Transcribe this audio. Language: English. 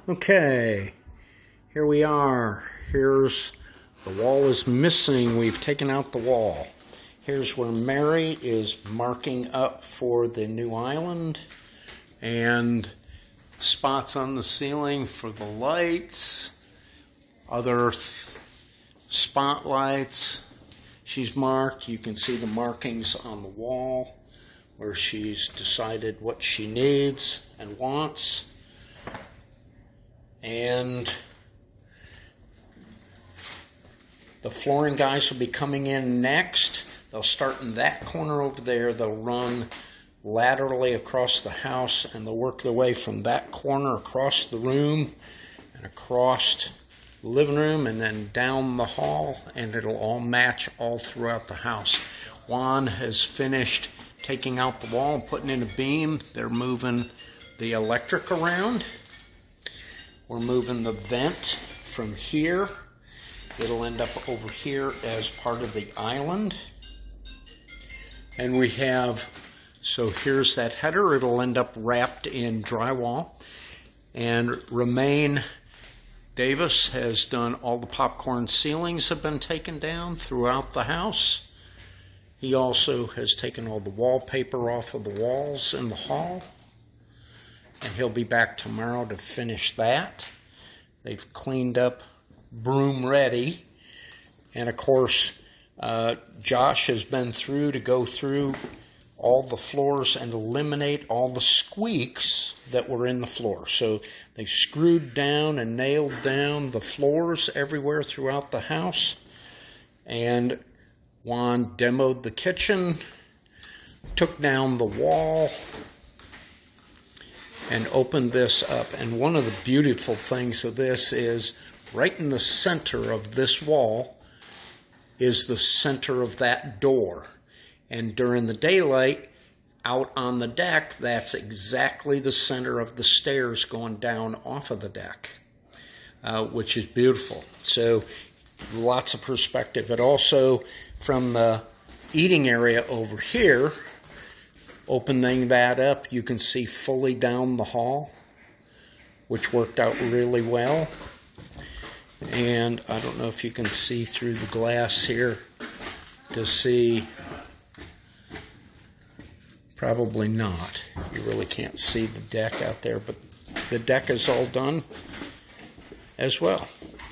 Okay, here we are. Here's the wall is missing. We've taken out the wall. Here's where Mary is marking up for the new island, and spots on the ceiling for the lights, other spotlights. She's marked. You can see the markings on the wall where she's decided what she needs and wants. And the flooring guys will be coming in next. They'll start in that corner over there. They'll run laterally across the house, and they'll work their way from that corner across the room and across the living room and then down the hall, and it'll all match all throughout the house. Juan has finished taking out the wall and putting in a beam. They're moving the electric around. We're moving the vent from here. It'll end up over here as part of the island. And we have, so here's that header. It'll end up wrapped in drywall. And Romaine Davis has done all the popcorn ceilings have been taken down throughout the house. He also has taken all the wallpaper off of the walls in the hall. And he'll be back tomorrow to finish that. They've cleaned up broom ready. And of course, Josh has been through to go through all the floors and eliminate all the squeaks that were in the floor. So they screwed down and nailed down the floors everywhere throughout the house. And Juan demoed the kitchen, took down the wall, and opened this up. And one of the beautiful things of this is right in the center of this wall is the center of that door. And during the daylight, out on the deck, that's exactly the center of the stairs going down off of the deck, which is beautiful. So lots of perspective. It also, from the eating area over here, opening that up, you can see fully down the hall, which worked out really well. And I don't know if you can see through the glass here to see. Probably not. You really can't see the deck out there, but the deck is all done as well.